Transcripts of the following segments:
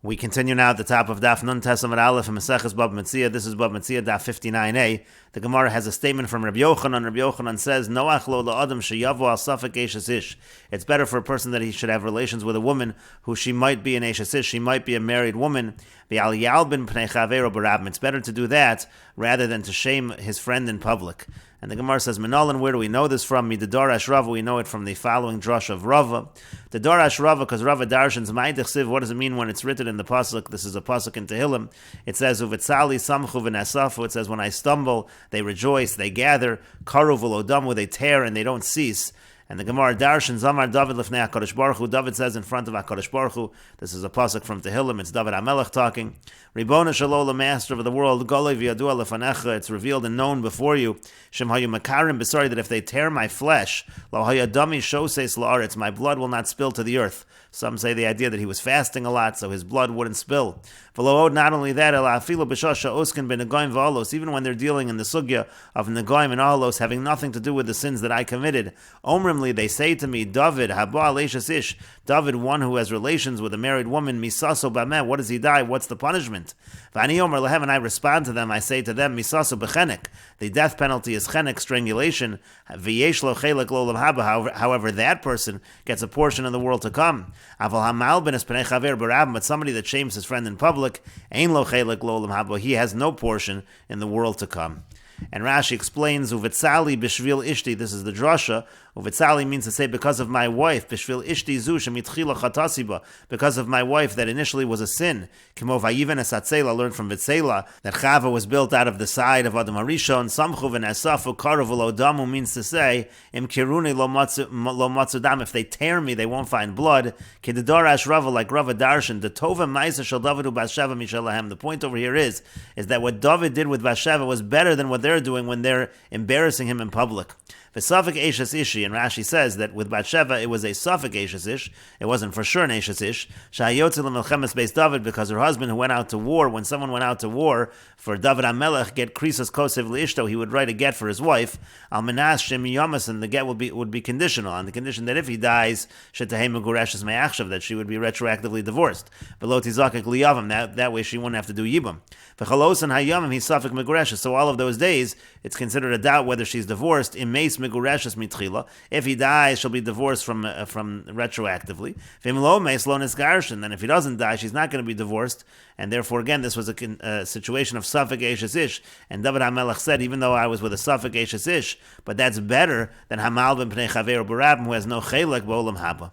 We continue now at the top of Daf Nun Tesam Aleph and Meseches Bava Metzia. This is Bava Metzia Daf 59a. The Gemara has a statement from Rabbi Yochanan. Rabbi Yochanan says, "Noach lo la'adam sheyavu al safek eshes ish." It's better for a person that he should have relations with a woman who she might be an eshes ish, she might be a married woman. V'al yalbin pnei chaveiro barabim. It's better to do that rather than to shame his friend in public. And the Gemara says, Menolan, where do we know this from? Midadarash Rava, we know it from the following drush of Rava. The Darash Rava, because Rava darshans Ma'idich Siv, what does it mean when it's written in the pasuk? This is a pasuk in Tehillim. It says, Uvitzali samchu v'nasafu. It says, when I stumble, they rejoice, they gather. Karu v'lodamu, they tear and they don't cease. And the Gemara darshan Zamar David lefnei HaKadosh Baruch Hu. David says in front of HaKadosh Baruch Hu. This is a pasuk from Tehillim. It's David HaMelech talking. Ribona Shalom, the Master of the world. Golei v'yadua lefanecha. It's revealed and known before you. Shem hayu makarim b'sari, that if they tear my flesh, lo hayadami shoses la'aretz, my blood will not spill to the earth. Some say the idea that he was fasting a lot, so his blood wouldn't spill. Not only that, even when they're dealing in the sugya of negoim and alos, having nothing to do with the sins that I committed. Omrimli, they say to me, David, ish, David, one who has relations with a married woman, misaso bameh, what does he die? What's the punishment? V'ani omer lehem, and I respond to them, I say to them, misaso bechenek, the death penalty is chenek, strangulation. V'yesh lo chelek lo haba, however, that person gets a portion in the world to come. But somebody that shames his friend in public, he has no portion in the world to come. And Rashi explains, Uvitzali b'shvil ishti, this is the drasha. Uvitzali means to say, because of my wife, b'shvil ishti zu shemitchila chatasiba, because of my wife that initially was a sin. Kimo vayiven esatzela, learned from Vitzela, that Chava was built out of the side of Adam Harishon. Samchu v'nesafu karu v'lodamu means to say, im kiruni lo matzudam, if they tear me, they won't find blood. Kedidarash Rava, like Rava Darshan, the tova ma'isa shel David u'Bathsheva mishalahem. The point over here is that what David did with Bathsheva was better than what they're doing when they're embarrassing him in public. The Safek Eshes Ishi, and Rashi says that with Bathsheva it was a Safek Eshes Ish, it wasn't for sure an Eshes Ish, Shahayotzel Melchemes Beis David, because her husband who went out to war, when someone went out to war, for David HaMelech, get Krisos Kosev Liishto, he would write a get for his wife, Al Menas Shem Yomas, and the get would be conditional, on the condition that if he dies, Shetahei Megureshes Me'achshav, that she would be retroactively divorced. V'lo Tizakek Liyavim, that way she wouldn't have to do Yibam. V'chalos and Hayamim, he's Safek Megureshes, so all of those days, it's considered a doubt whether she's divorced, in Meis Megureshes Mitchila. If he dies, she'll be divorced from retroactively. V'imlo Meis Lo Nisgarshin, then if he doesn't die, she's not going to be divorced, and therefore again, this was a situation of Safek Eshes Ish, and David HaMelech said, even though I was with a Safek Eshes Ish, but that's better than Hamal ben Pnei Chaver Barabim, who has no Chelek B'olam Haba.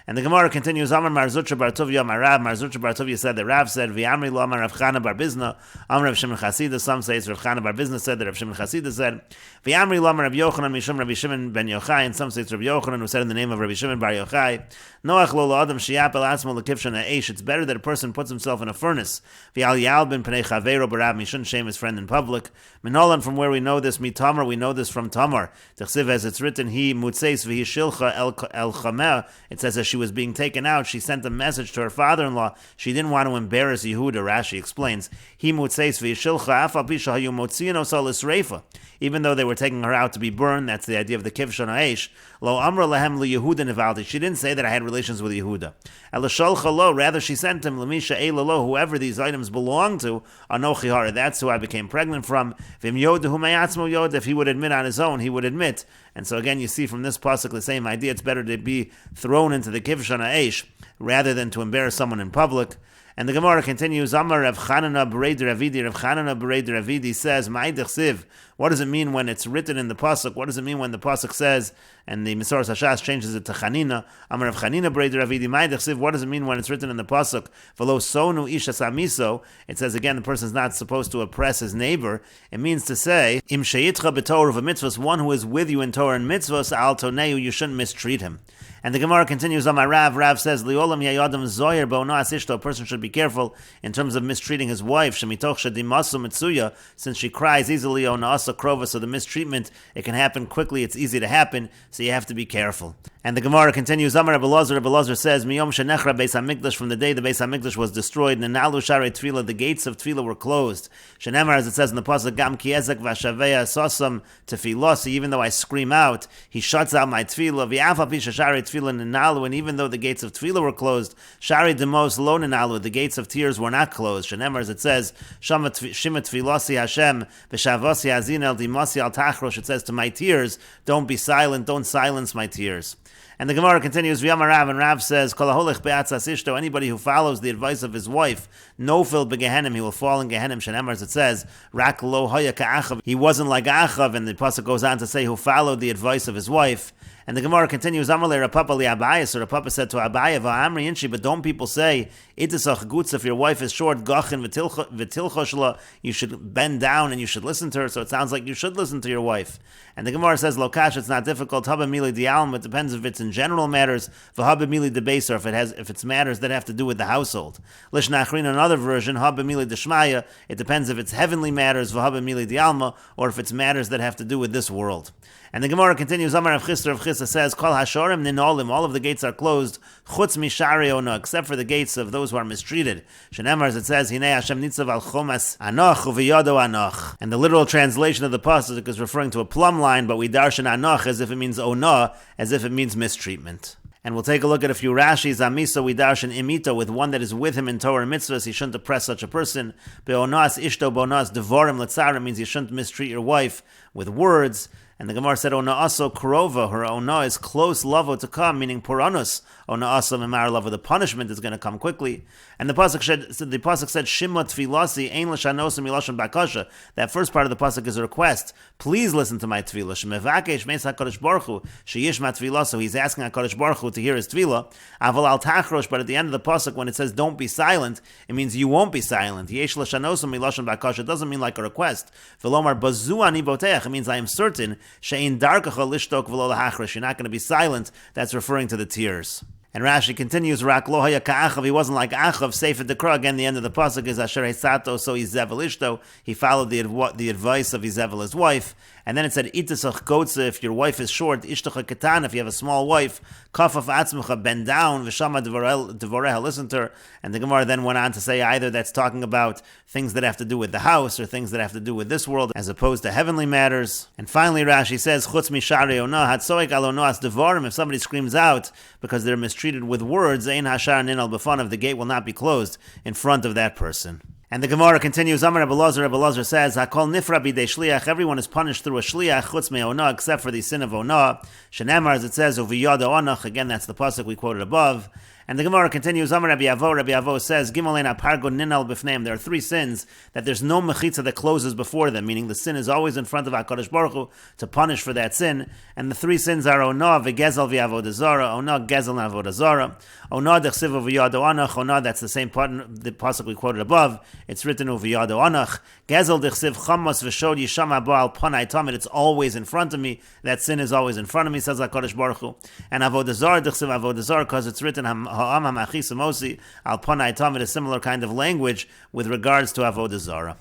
And the Gemara continues, Amar Mar Zutra Bar Tovia Amar Rav. Mar Zutra Bar Tovia said that Rav said, V'amri lo Amar Rav Chana Bar Bizna, Amar Rav Shimon Chasida. Some say it's Rav Chana Bar Bizna said that Rav Shimon Chasida said, V'amri lo Amar Rav Yochanan Mishum Rabbi Shimon ben Yochai, and some say it's Rav Yochanan who said in the name of Rabbi Shimon bar Yochai, Noach lo lo Adam sheyapel atzmo lekivshan ha'esh. It's better that a person puts himself in a furnace. V'al yal ben pnei chaveiro barab, he shouldn't shame his friend in public. Minolan, from where we know this, mitamar, we know this from Tamar. T'chsiv, as it's written, he mutzeis v'hi shilcha el chameh. It says as she was being taken out, she sent a message to her father-in-law. She didn't want to embarrass Yehuda. Rashi explains, he mutzeis v'yishilcha afal pisha hayu motziino salis reifa. Even though they were taking her out to be burned, that's the idea of the kivshon ha'esh. Lo amra lehem liYehuda nevalti. She didn't say that I had relations with Yehuda. Elasholcha lo, rather she sent him lemisha eilalo, whoever these items belong to, anochi hara. That's who I became pregnant from. Vim yoda hu meyatzmo yoda. If he would admit on his own, he would admit. And so again, you see from this pasuk the same idea. It's better to be thrown into the kivshon ha'esh rather than to embarrass someone in public. And the Gemara continues, Amar Rav Chanana B'rei Ravidi. Rav Chanana B'rei Ravidi says, Ma'idich Siv. What does it mean when it's written in the pasuk? What does it mean when the pasuk says, and the Mesoras Hashas changes it to Chanina? Amar Rav Chanina B'rei Ravidi. Ma'idich Siv. What does it mean when it's written in the pasuk? V'lo sonu isha samiso. It says again, the person's not supposed to oppress his neighbor. It means to say, Im sheyitcha b'torah v'mitzvos. One who is with you in Torah and mitzvos, al toneu, you shouldn't mistreat him. And the Gemara continues on my Rav. Rav says, Liolam yayadam zoyer bo'noas ishto. A person should be careful in terms of mistreating his wife. Shemitoch shedimasu Metziah, since she cries easily onaasa krova, so the mistreatment, it can happen quickly, it's easy to happen, so you have to be careful. And the Gemara continues, Amar Rebbe Elazar says, Miyom shenechra Beis HaMikdash, from the day the Beis HaMikdash was destroyed, Nenalu Sharei Tefillah, the gates of Tefillah were closed. Shenemar, as it says in the pasuk, Gam ki ezek v'ashavei asosam tefillah, so even though I scream out, he shuts out my Tefillah. V'af al pi shesharei tefillah ninalu, and even though the gates of tefillah were closed, shari demos lo ninalu, the gates of tears were not closed. Shenemar, as it says, shima tefilasi Hashem v'shavasi hazin el dimasi al tachrosh. It says, to my tears, don't be silent, don't silence my tears. And the Gemara continues, V'yamar Rav, and Rav says, Kol ha'holech be'atzas ishto, anybody who follows the advice of his wife, nofil begehenim, he will fall in Gehenim. Shenemar, as it says, Rak lo hoya ka'achav, he wasn't like Achav, and the pasuk goes on to say, who followed the advice of his wife. And the Gemara continues, Amalei Rapapa li Abayah, so Rapapa said to Abayah, V'amri inshi, but don't people say, Itisach gutz, if your wife is short, gachin v'tilchoshla, you should bend down and you should listen to her, so it sounds like you should listen to your wife. And the Gemara says, Lokash, it's not difficult, Haba mili di'alm, it depends if it's in general matters, V'haba mili debeser, if it's matters that have to do with the household. Lishnachrin, another version, Haba mili deshmaya, it depends if it's heavenly matters, V'haba mili di'alma, or if it's matters that have to do with this world. And the Gemara continues, Amar Rav Chisda says, Kol hashorim ninolim, all of the gates are closed, chutz mishari ona, except for the gates of those who are mistreated. Shenemar, as it says, Hinei Hashem nitzav al chomas anoch uviyado anoch. And the literal translation of the pasuk is referring to a plumb line, but we darshan anoch as if it means ona, as if it means mistreatment. And we'll take a look at a few Rashis. Amisa we darshan imito, with one that is with him in Torah and mitzvahs, he shouldn't oppress such a person. Be'onas ishto bonas devorim letzarim, means you shouldn't mistreat your wife with words. And the Gemara said, Ona aso krova, her ona is close lavo to come, meaning puranus. Ona aso memar lavo, the punishment is going to come quickly. And the pasuk said, Shima tfilasi ein l'shanosim milashon bakasha. That first part of the pasuk is a request. Please listen to my tefillah. Shemevakesh meis HaKadosh Baruch Hu sheyishma tefillah. So he's asking HaKadosh Baruch Hu to hear his tefillah. Aval al tachrosh, but at the end of the pasuk, when it says don't be silent, it means you won't be silent. Yesh l'shanosim milashon bakasha. It doesn't mean like a request. V'lomar bazu ani boteach. It means I am certain. She'in darkacha lishtok v'lo lahachrosh. You're not going to be silent. That's referring to the tears. And Rashi continues, Rak lo haya ka'achav, he wasn't like Achav, Sefer Dekra, again the end of the pasuk is Asher Hesato, so Izevel Ishto, he followed the advice of Izevel, his wife. And then it said, Itasach Gotze, if your wife is short, Ishtacha Ketan, if you have a small wife, Kafaf Atzmucha, bend down, V'shama Devoreha, listen to her. And the Gemara then went on to say either that's talking about things that have to do with the house, or things that have to do with this world, as opposed to heavenly matters. And finally Rashi says, Chutz Mishari Ona, Hatzoik Alonoas Devorim, if somebody screams out because they're mistreated with words, Ein Hashar Ninal B'fanav, the gate will not be closed in front of that person. And the Gemara continues, Amar Rebbe Elazar says, Hakol nifra bidei shliach, everyone is punished through a shliach, chutz me'ona, except for the sin of ona. Shenemar, as it says, uviyado onach, again that's the pasuk we quoted above. And the Gemara continues, Amar Rabbi Avo says, Gimalein apargo ninal b'fneim, there are three sins that there's no mechitza that closes before them, meaning the sin is always in front of HaKadosh Baruch Hu to punish for that sin. And the three sins are Ona, v'gezel v'avodah zara, Ona, gezel v'avodah zara, Ona, dechsiv v'yado anach, Ona, that's the same part, the pasuk we quoted above, it's written v'yado anach, gezel dechsiv chamas v'shod yisham ba'al panai tamid, it's always in front of me, that sin is always in front of me, says HaKadosh Baruch Hu. And avodah zara, dechsiv avodah zara, because it's written ha'am ha'machis amosi, al panai tamid, a similar kind of language with regards to avodah zara.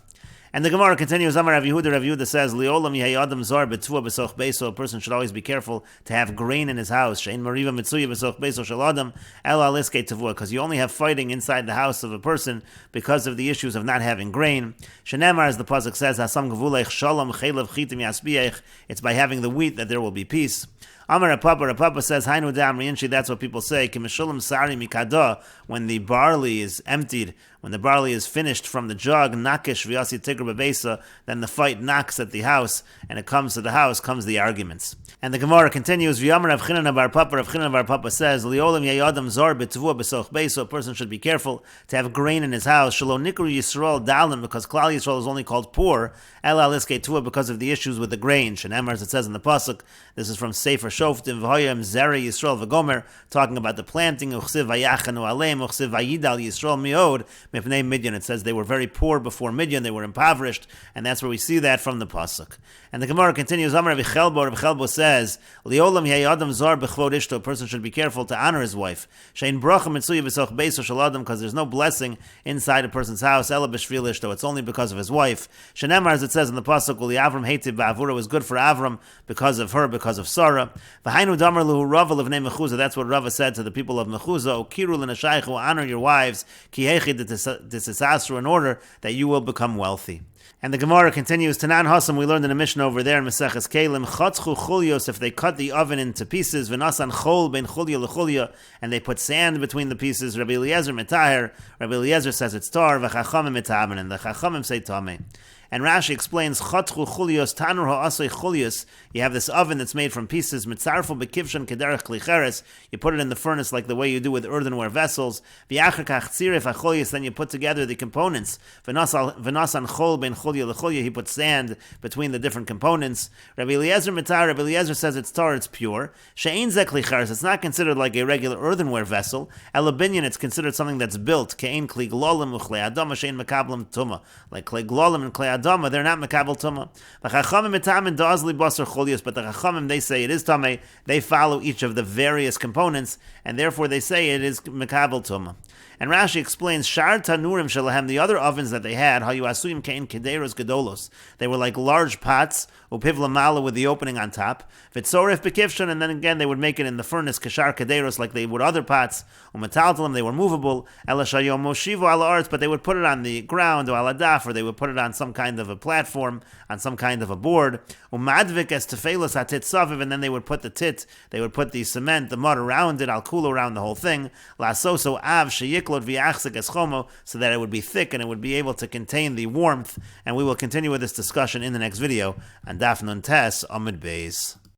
And the Gemara continues, Amar Rav Yehuda says, Liolam yehi adam zar betua b'soch beiso, a person should always be careful to have grain in his house. Shein mariva mitzuya b'soch beiso shel adam, el aliske tavua, because you only have fighting inside the house of a person because of the issues of not having grain. Shenemar, as the pasuk says, Hasam gavulech shalom chelev chitim yasbiech, it's by having the wheat that there will be peace. Amar Rapapa says, Hainu da'amri inshi, that's what people say, Kimishulam sari mikada, when the barley is emptied, when the barley is finished from the jug, nakish v'yasi tigr b'beisa, then the fight knocks at the house, and it comes to the house, comes the arguments. And the Gemara continues, V'yamar Rav Chinan bar Papa says, Liolam yayadam zar b'tuvua b'soch beisa, a person should be careful to have grain in his house, Shalo nikru Yisrael dalim, because Klal Yisrael is only called poor, El aliske tuvua, because of the issues with the grain. Shenemar, as it says in the pasuk, this is from Sefer Shoftim, V'hoyam zera Yisrael v'gomer, talking about the planting, Uchsiv vayachanu aleim, Uchsiv vayidal Yisrael miod, mipnei Midyan. It says they were very poor before Midyan, they were impoverished, and that's where we see that from the pasuk. And the Gemara continues, Amar Rav Chelbo says, Liolam yehi adam zar b'chvod ishto, a person should be careful to honor his wife. Shein bracha mitzuya b'soch beiso shel adam, because there's no blessing inside a person's house, ela b'shvil ishto, it's only because of his wife. Shenemar, as it says in the pasuk, Uli Avram heitiv ba'avura, was good for Avram because of her, because of Sarah. V'hainu damar luhu Rava l'vnei Mechuzah, that's what Rava said to the people of Mechuzah, Okiru l'nashaychu, honor your wives, ki hechi d'tisasru, in order that you will become wealthy. And the Gemara continues, Tanan Hasam, we learned in a Mishnah over there in Meseches Kelim, Chatzchu chulios, if they cut the oven into pieces, V'nasan chol ben chulya l'chulya, and they put sand between the pieces, Rabbi Eliezer mitaher, Rabbi Eliezer says it's tar, V'chachamim mitaben, and the Chachamim say tameh. And Rashi explains, Chatchu chulios, tanur ha'asoi chulios, you have this oven that's made from pieces, mitzarfu bekivshan kederech klicheres, you put it in the furnace like the way you do with earthenware vessels, v'yachar kach tziref ha'chulios, then you put together the components, v'nasan chol ben chulya l'chulya, he puts sand between the different components. Rabbi Eliezer mitar, Rabbi Eliezer says it's tar, it's pure. She'ein zeh klicheres, it's not considered like a regular earthenware vessel. Elabinyan, it's considered something that's built, ke'ein kli glolim u'chlei adama she'ein mekablam tuma, like klei glolim and klei adama, they're not mekabel tuma. The Chachamim mitamen da'azli basar chulios, but the Chachamim, they say it is tameh. They follow each of the various components, and therefore they say it is mekabel tuma. And Rashi explains, Shar tanurim shalahem, the other ovens that they had, hayu asuyim kein kederos gedolos, they were like large pots, upiv lamala, with the opening on top, v'tzoref bekivshan, and then again they would make it in the furnace, kashar kederos, like they would other pots, umetaltalim, they were movable, elashayom moshivo ala arts, but they would put it on the ground, or ala daf, or they would put it on some kind of a platform, on some kind of a board, umadvik es tefelos hatit saviv, and then they would put the tit, they would put the cement, the mud around it, al-kula, around the whole thing, lasoso av sheyik, so that it would be thick and it would be able to contain the warmth. And we will continue with this discussion in the next video on Daf Nun Tes Amud Beis.